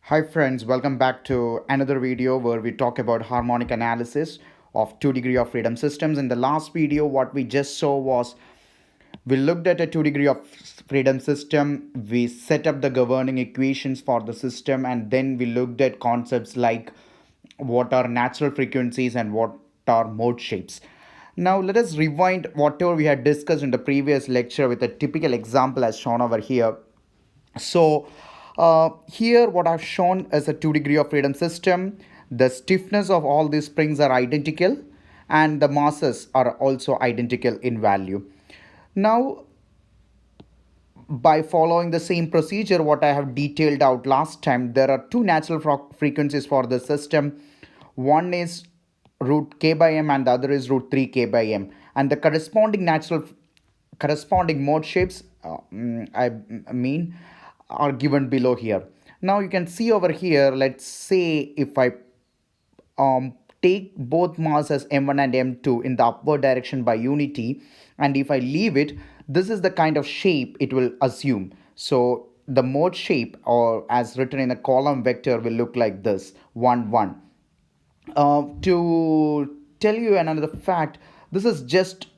Hi friends, welcome back to another video where we talk about harmonic analysis of 2 degree of freedom systems. In the last video, what we just saw was we looked at a 2 degree of freedom system, we set up the governing equations for the system, and then we looked at concepts like what are natural frequencies and what are mode shapes. Now let us rewind whatever we had discussed in the previous lecture with a typical example as shown over here. So here what I've shown is a 2 degree of freedom system. The stiffness of all these springs are identical and the masses are also identical in value. Now by following the same procedure what I have detailed out last time, there are two natural frequencies for the system. One is root k by m and the other is root 3 k by m, and the corresponding mode shapes I mean are given below here. Now you can see over here, let's say if I take both mass as m1 and m2 in the upward direction by unity, and if I leave it, this is the kind of shape it will assume. So the mode shape, or as written in a column vector, will look like this: 1 1. To tell you another fact, this is just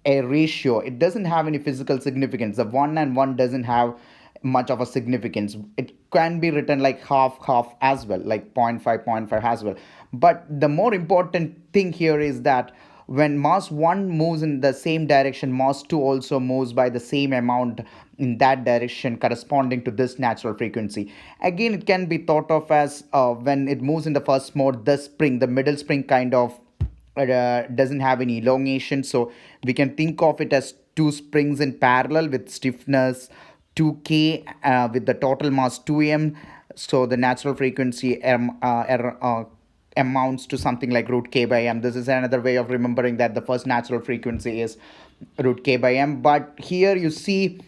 a ratio. It doesn't have any physical significance. The 1 and 1 doesn't have much of a significance. It can be written like half half as well, like zero point 0.5 zero point 0.5 as well. But the more important thing here is that when mass 1 moves in the same direction, mass 2 also moves by the same amount in that direction, corresponding to this natural frequency. Again, it can be thought of as when it moves in the first mode, the middle spring kind of doesn't have any elongation, so we can think of it as two springs in parallel with stiffness 2k with the total mass 2m. So the natural frequency amounts to something like root k by m. This is another way of remembering that the first natural frequency is root k by m. But here you see,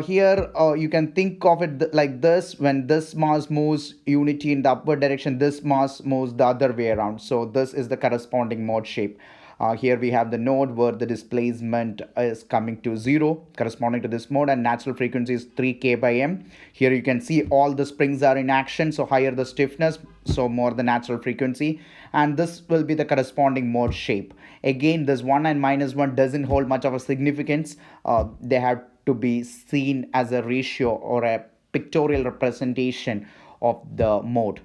here you can think of it like this: when this mass moves unity in the upward direction, this mass moves the other way around. So this is the corresponding mode shape. Here we have the node where the displacement is coming to 0 corresponding to this mode, and natural frequency is 3k by m. Here you can see all the springs are in action, so higher the stiffness, so more the natural frequency, and this will be the corresponding mode shape. Again, this 1 and minus 1 doesn't hold much of a significance. They have to be seen as a ratio or a pictorial representation of the mode.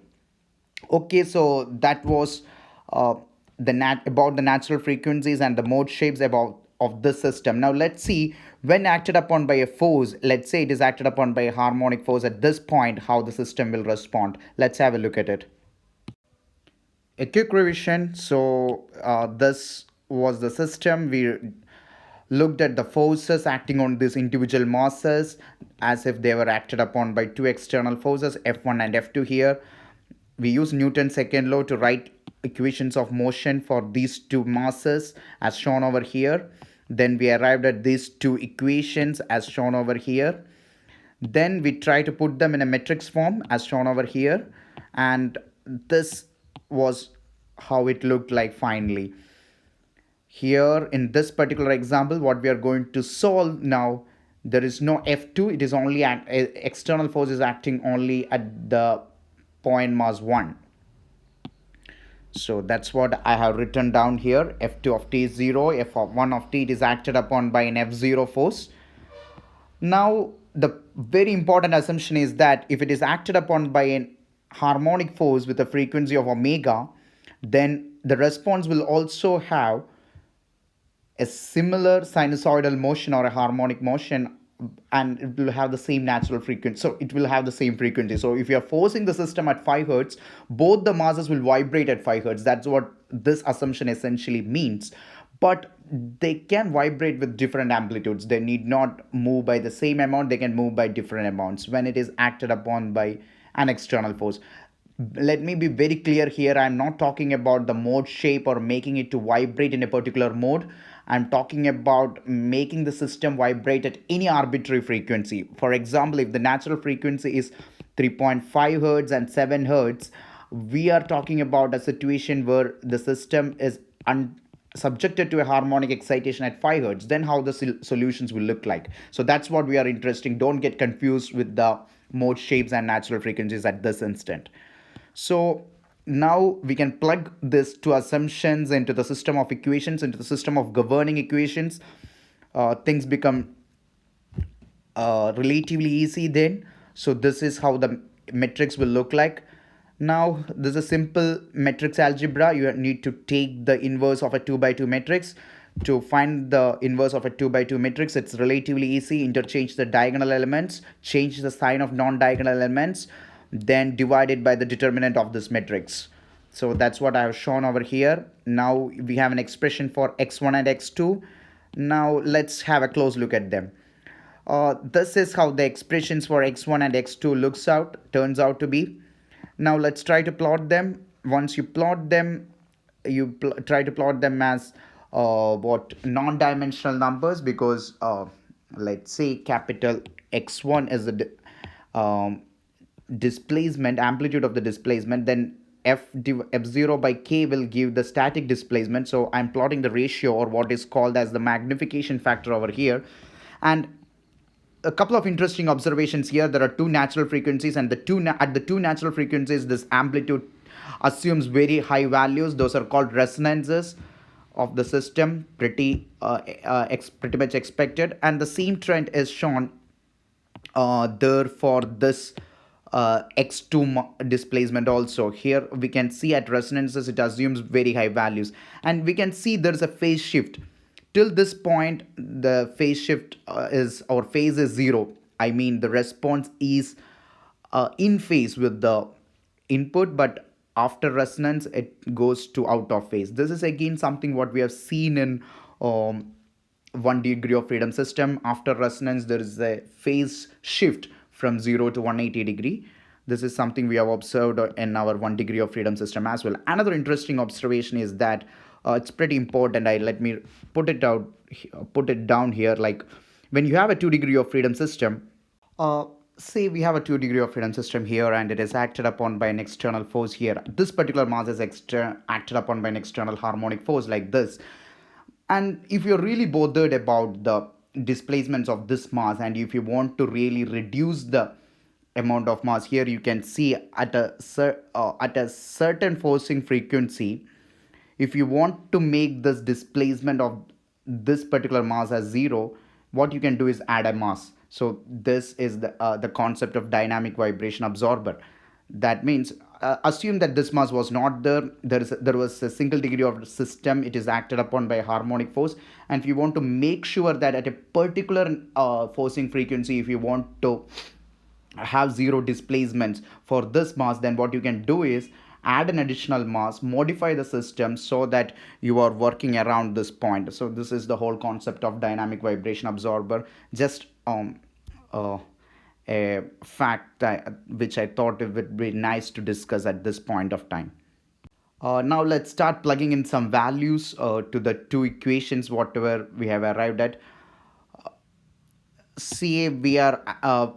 Okay, so that was about the natural frequencies and the mode shapes about of this system. Now let's see, when acted upon by a force, let's say it is acted upon by a harmonic force at this point, how the system will respond. Let's have a look at it. A quick revision. So this was the system. We looked at the forces acting on these individual masses as if they were acted upon by two external forces, F1 and F2 here. We use Newton's second law to write equations of motion for these two masses as shown over here. Then we arrived at these two equations as shown over here. Then we try to put them in a matrix form as shown over here, and this was how it looked like finally. Here in this particular example, what we are going to solve now, there is no F2, it is only external force is acting only at the point mass 1. So that's what I have written down here. F2 of t is 0, F1 of t is acted upon by an F0 force. Now the very important assumption is that if it is acted upon by an harmonic force with a frequency of omega, then the response will also have a similar sinusoidal motion or a harmonic motion, and it will have the same natural frequency. So it will have the same frequency. So if you are forcing the system at 5 hertz, both the masses will vibrate at 5 hertz. That's what this assumption essentially means. But they can vibrate with different amplitudes. They need not move by the same amount, they can move by different amounts when it is acted upon by an external force. Let me be very clear here, I'm not talking about the mode shape or making it to vibrate in a particular mode. I'm talking about making the system vibrate at any arbitrary frequency. For example, if the natural frequency is 3.5 hertz and 7 hertz, we are talking about a situation where the system is subjected to a harmonic excitation at 5 hertz, then how the solutions will look like. So that's what we are interested. Don't get confused with the mode shapes and natural frequencies at this instant. So now we can plug this to assumptions into the system of equations, into the system of governing equations. Things become relatively easy then. So this is how the matrix will look like. Now this is a simple matrix algebra. You need to take the inverse of a 2 by 2 matrix. To find the inverse of a 2 by 2 matrix, it's relatively easy. Interchange the diagonal elements, change the sign of non-diagonal elements, then divide it by the determinant of this matrix. So that's what I have shown over here. Now we have an expression for x1 and x2. Now let's have a close look at them. This is how the expressions for x1 and x2 turns out to be. Now let's try to plot them. Once you plot them, try to plot them as what non-dimensional numbers, because let's say capital X1 is the displacement, amplitude of the displacement, then f0 by k will give the static displacement. So I'm plotting the ratio, or what is called as the magnification factor over here. And a couple of interesting observations here. There are two natural frequencies, and at the two natural frequencies, this amplitude assumes very high values. Those are called resonances of the system, pretty much expected. And the same trend is shown there for this x2 displacement also. Here we can see at resonances it assumes very high values, and we can see there is a phase shift. Till this point the phase shift phase is zero. I mean the response is in phase with the input, but after resonance it goes to out of phase. This is again something what we have seen in 1 degree of freedom system. After resonance there is a phase shift from 0 to 180 degree. This is something we have observed in our 1 degree of freedom system as well. Another interesting observation is that it's pretty important. Let me put it down here. Like when you have a 2 degree of freedom system, say we have a 2 degree of freedom system here, and it is acted upon by an external force here. This particular mass is acted upon by an external harmonic force like this. And if you're really bothered about the displacements of this mass, and if you want to really reduce the amount of mass here, you can see at a certain forcing frequency, if you want to make this displacement of this particular mass as zero, what you can do is add a mass. So this is the concept of dynamic vibration absorber. That means assume that this mass was not there. There was a single degree of system. It is acted upon by a harmonic force, and if you want to make sure that at a particular forcing frequency, if you want to have zero displacements for this mass, then what you can do is add an additional mass, modify the system so that you are working around this point. So this is the whole concept of dynamic vibration absorber. Just a fact which I thought it would be nice to discuss at this point of time. Now let's start plugging in some values to the two equations whatever we have arrived at. Say we are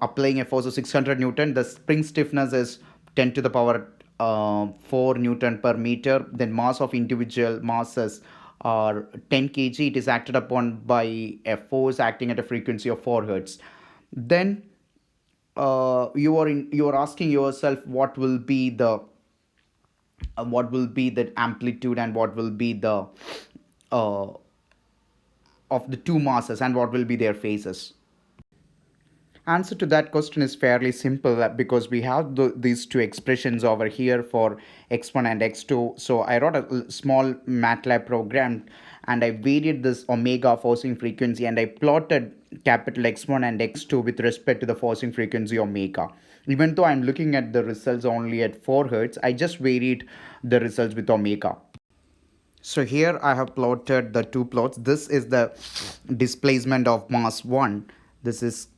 applying a force of 600 Newton. The spring stiffness is 10 to the power 4 Newton per meter. Then mass of individual masses are 10 kg. It is acted upon by a force acting at a frequency of 4 hertz. Then you are asking yourself what will be the amplitude, and what will be the of the two masses, and what will be their phases. Answer to that question is fairly simple, because we have these two expressions over here for x1 and x2. So I wrote a small MATLAB program, and I varied this omega forcing frequency, and I plotted capital X1 and X2 with respect to the forcing frequency omega. Even though I'm looking at the results only at 4 hertz, I just varied the results with omega. So here I have plotted the two plots. This is the displacement of mass 1. This is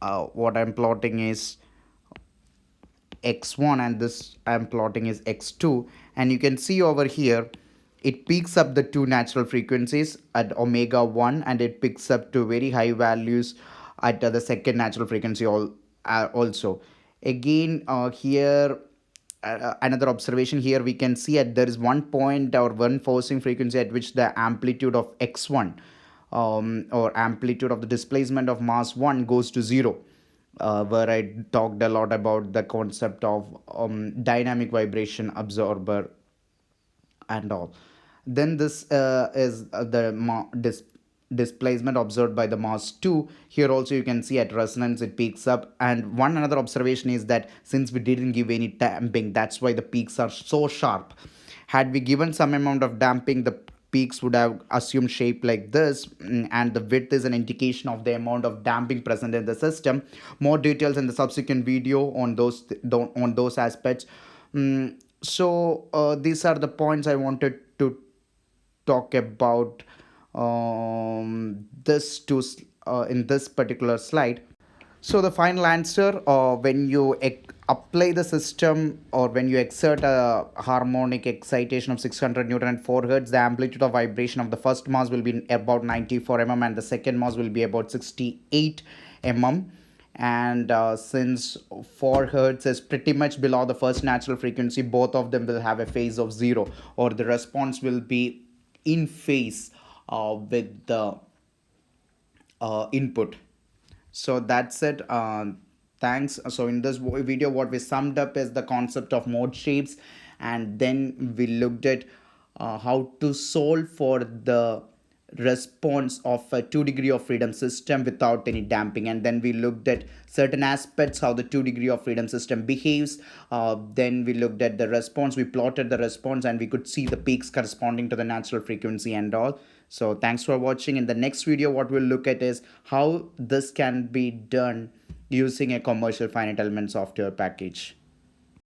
what I'm plotting is x1, and this I'm plotting is x2. And you can see over here it picks up the two natural frequencies at omega 1, and it picks up to very high values at the second natural frequency also. Again here another observation here, we can see at there is one point or one forcing frequency at which the amplitude of x1, or amplitude of the displacement of mass 1 goes to 0, where I talked a lot about the concept of dynamic vibration absorber and all. Then this is the displacement observed by the mass 2. Here also you can see at resonance it peaks up, and one another observation is that since we didn't give any damping, that's why the peaks are so sharp. Had we given some amount of damping, the peaks would have assumed shape like this, and the width is an indication of the amount of damping present in the system. More details in the subsequent video on those aspects. These are the points I wanted to talk about this to in this particular slide. So the final answer, when you apply the system, or when you exert a harmonic excitation of 600 Newton at 4 Hertz, the amplitude of vibration of the first mass will be about 94 mm and the second mass will be about 68 mm. And since 4 Hertz is pretty much below the first natural frequency, both of them will have a phase of 0, or the response will be in phase with the input. So that's it. Thanks. So in this video what we summed up is the concept of mode shapes, and then we looked at how to solve for the response of a 2 degree of freedom system without any damping, and then we looked at certain aspects how the 2 degree of freedom system behaves. Then we looked at the response, we plotted the response, and we could see the peaks corresponding to the natural frequency and all. So thanks for watching. In the next video what we'll look at is how this can be done using a commercial finite element software package.